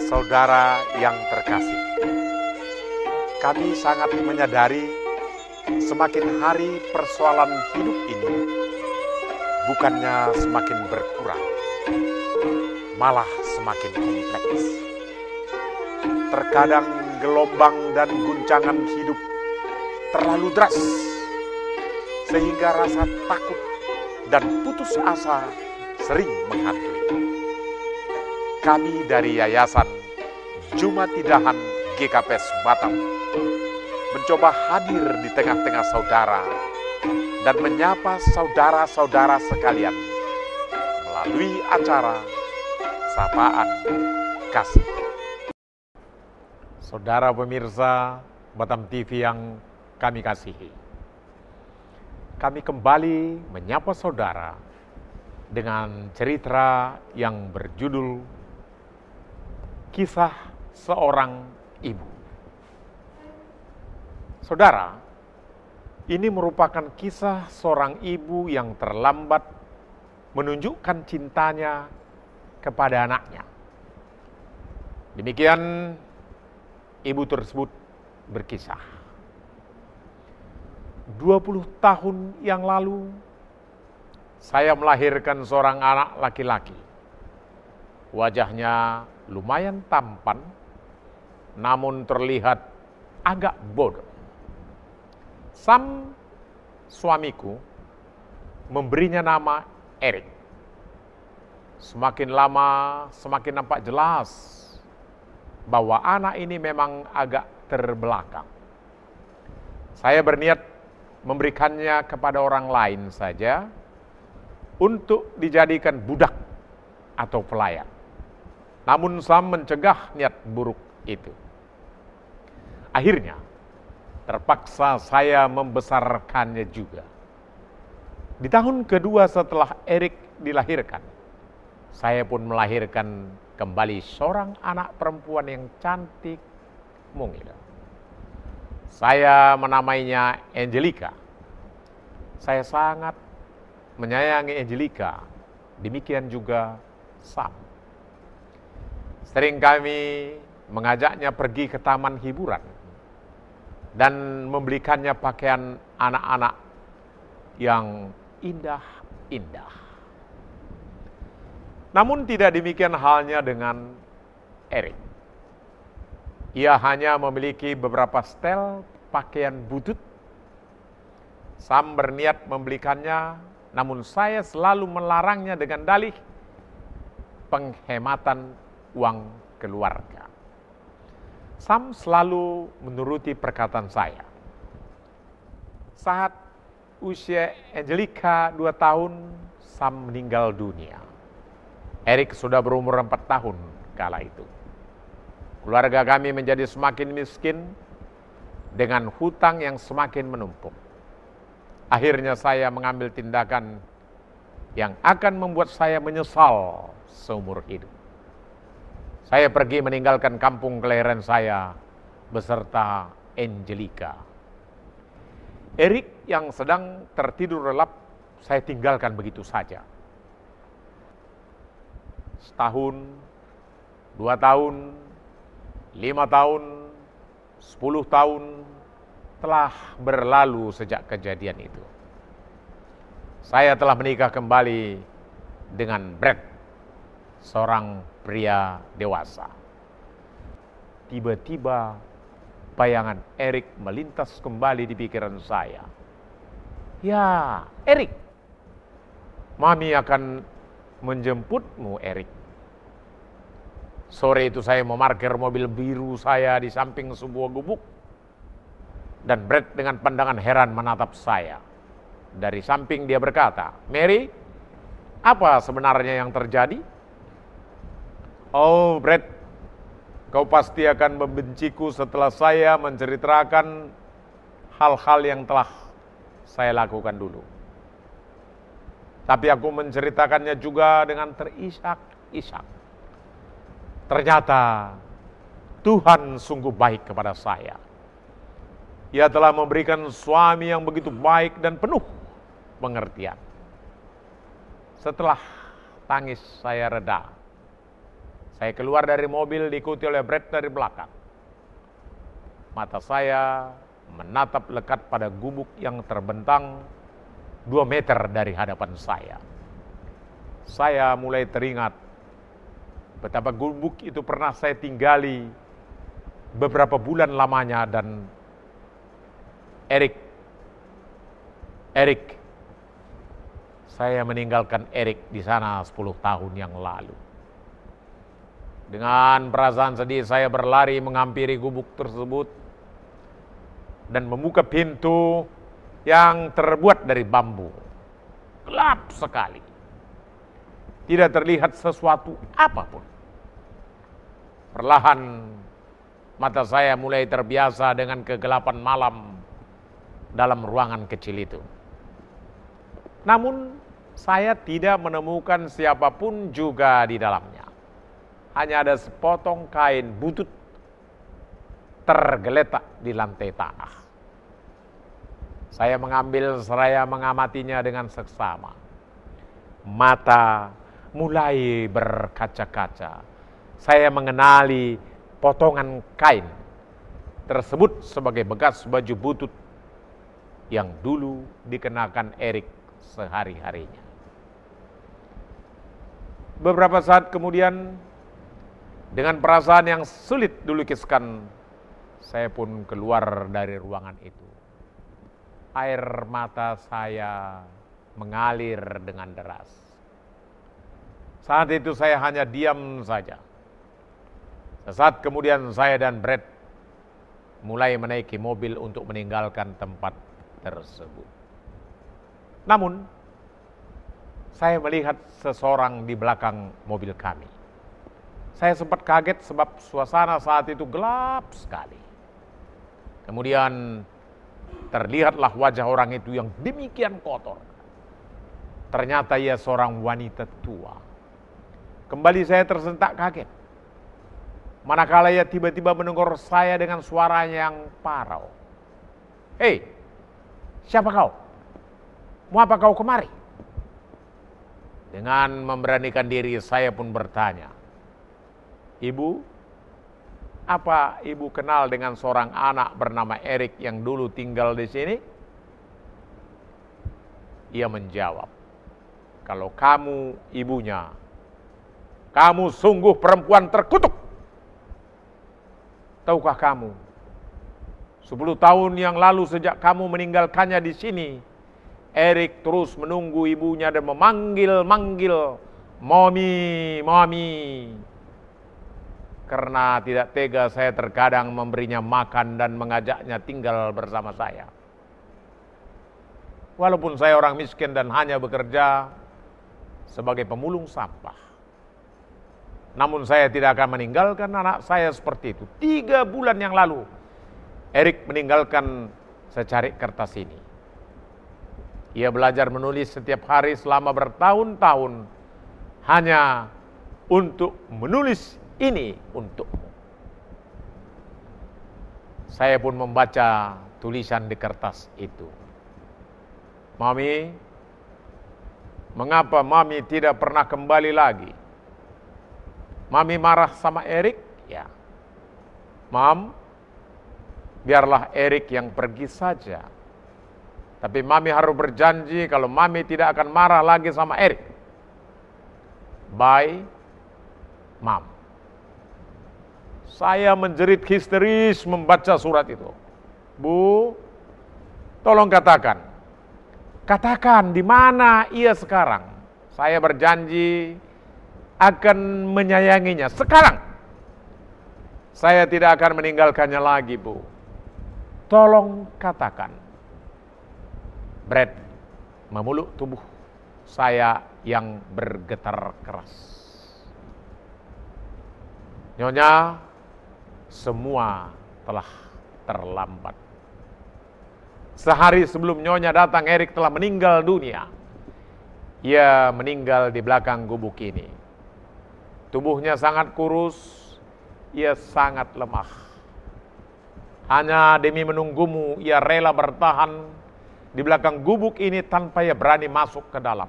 Saudara yang terkasih, kami sangat menyadari semakin hari persoalan hidup ini bukannya semakin berkurang, malah semakin kompleks. Terkadang gelombang dan guncangan hidup terlalu deras, sehingga rasa takut dan putus asa sering menghantui. Kami dari Yayasan Jumatidahan GKPS Batam mencoba hadir di tengah-tengah saudara dan menyapa saudara-saudara sekalian melalui acara Sapaan Kasih. Saudara pemirsa Batam TV yang kami kasihi, kami kembali menyapa saudara dengan cerita yang berjudul Kisah Seorang Ibu. Saudara, ini merupakan kisah seorang ibu yang terlambat menunjukkan cintanya kepada anaknya. Demikian ibu tersebut berkisah. 20 tahun yang lalu, saya melahirkan seorang anak laki-laki. Wajahnya lumayan tampan, namun terlihat agak bodoh. Sam, suamiku, memberinya nama Erik. Semakin lama, semakin nampak jelas bahwa anak ini memang agak terbelakang. Saya berniat memberikannya kepada orang lain saja untuk dijadikan budak atau pelayan. Namun Sam mencegah niat buruk itu. Akhirnya, terpaksa saya membesarkannya juga. Di tahun kedua setelah Erik dilahirkan, saya pun melahirkan kembali seorang anak perempuan yang cantik, mungil. Saya menamainya Angelica. Saya sangat menyayangi Angelica, demikian juga Sam. Sering kami mengajaknya pergi ke taman hiburan dan membelikannya pakaian anak-anak yang indah-indah. Namun tidak demikian halnya dengan Erik. Ia hanya memiliki beberapa setel pakaian butut. Sam berniat membelikannya, namun saya selalu melarangnya dengan dalih penghematan uang keluarga. Sam selalu menuruti perkataan saya. Saat usia Angelica 2 tahun, Sam meninggal dunia. Erik sudah berumur 4 tahun kala itu. Keluarga kami menjadi semakin miskin dengan hutang yang semakin menumpuk. Akhirnya saya mengambil tindakan yang akan membuat saya menyesal seumur hidup. Saya pergi meninggalkan kampung kelahiran saya beserta Angelica. Erik yang sedang tertidur lelap saya tinggalkan begitu saja. Setahun, 2 tahun, 5 tahun, 10 tahun telah berlalu sejak kejadian itu. Saya telah menikah kembali dengan Brad, seorang pria dewasa. Tiba-tiba bayangan Erik melintas kembali di pikiran saya. Ya, Erik, Mami akan menjemputmu, Erik. Sore itu saya memarkir mobil biru saya di samping sebuah gubuk. Dan Brad dengan pandangan heran menatap saya. Dari samping dia berkata, Mary, apa sebenarnya yang terjadi? Oh, Brad, kau pasti akan membenciku setelah saya menceritakan hal-hal yang telah saya lakukan dulu. Tapi aku menceritakannya juga dengan terisak-isak. Ternyata Tuhan sungguh baik kepada saya. Ia telah memberikan suami yang begitu baik dan penuh pengertian. Setelah tangis saya reda, Saya keluar dari mobil diikuti oleh Brett dari belakang. Mata saya menatap lekat pada gubuk yang terbentang 2 meter dari hadapan saya. Saya mulai teringat betapa gubuk itu pernah saya tinggali beberapa bulan lamanya, dan Erik, saya meninggalkan Erik di sana 10 tahun yang lalu. Dengan perasaan sedih saya berlari menghampiri gubuk tersebut dan membuka pintu yang terbuat dari bambu. Gelap sekali. Tidak terlihat sesuatu apapun. Perlahan mata saya mulai terbiasa dengan kegelapan malam dalam ruangan kecil itu. Namun saya tidak menemukan siapapun juga di dalamnya. Hanya ada sepotong kain butut tergeletak di lantai tanah. Saya mengambil seraya mengamatinya dengan seksama. Mata mulai berkaca-kaca. Saya mengenali potongan kain tersebut sebagai bekas baju butut yang dulu dikenakan Erik sehari-harinya. Beberapa saat kemudian, dengan perasaan yang sulit dilukiskan, saya pun keluar dari ruangan itu. Air mata saya mengalir dengan deras. Saat itu saya hanya diam saja. Sesaat kemudian saya dan Brett mulai menaiki mobil untuk meninggalkan tempat tersebut. Namun, saya melihat seseorang di belakang mobil kami. Saya sempat kaget sebab suasana saat itu gelap sekali. Kemudian terlihatlah wajah orang itu yang demikian kotor. Ternyata ia seorang wanita tua. Kembali saya tersentak kaget. Manakala ia tiba-tiba menegur saya dengan suara yang parau. "Hei, siapa kau? Mau apa kau kemari?" Dengan memberanikan diri saya pun bertanya, "Ibu, apa ibu kenal dengan seorang anak bernama Erik yang dulu tinggal di sini?" Ia menjawab, "Kalau kamu ibunya, kamu sungguh perempuan terkutuk. Tahukah kamu, 10 tahun yang lalu sejak kamu meninggalkannya di sini, Erik terus menunggu ibunya dan memanggil-manggil, 'Mommy, Mommy.' Karena tidak tega, saya terkadang memberinya makan dan mengajaknya tinggal bersama saya. Walaupun saya orang miskin dan hanya bekerja sebagai pemulung sampah. Namun saya tidak akan meninggalkan anak saya seperti itu. 3 bulan yang lalu, Erik meninggalkan secarik kertas ini. Ia belajar menulis setiap hari selama bertahun-tahun hanya untuk menulis ini untukmu." Saya pun membaca tulisan di kertas itu. "Mami, mengapa Mami tidak pernah kembali lagi? Mami marah sama Erik?" "Ya." "Mam, biarlah Erik yang pergi saja. Tapi Mami harus berjanji kalau Mami tidak akan marah lagi sama Erik. Bye, Mam." Saya menjerit histeris membaca surat itu. "Bu, tolong katakan di mana ia sekarang. Saya berjanji akan menyayanginya sekarang. Saya tidak akan meninggalkannya lagi, Bu. Tolong katakan." Brett memeluk tubuh saya yang bergetar keras. "Nyonya, semua telah terlambat. Sehari sebelum Nyonya datang, Erik telah meninggal dunia. Ia meninggal di belakang gubuk ini. Tubuhnya sangat kurus, ia sangat lemah. Hanya demi menunggumu, ia rela bertahan di belakang gubuk ini tanpa ia berani masuk ke dalam.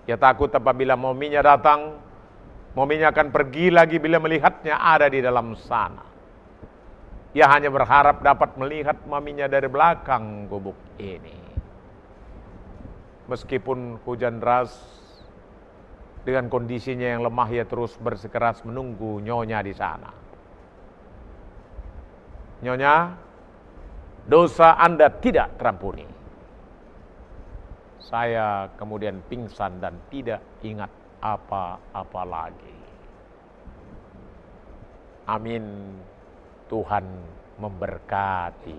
Ia takut apabila mominya datang, Maminya akan pergi lagi bila melihatnya ada di dalam sana. Ia hanya berharap dapat melihat maminya dari belakang gubuk ini. Meskipun hujan deras, dengan kondisinya yang lemah ia terus bersikeras menunggu nyonya di sana. Nyonya, dosa Anda tidak terampuni. Saya kemudian pingsan dan tidak ingat apa-apa lagi. Amin. Tuhan memberkati.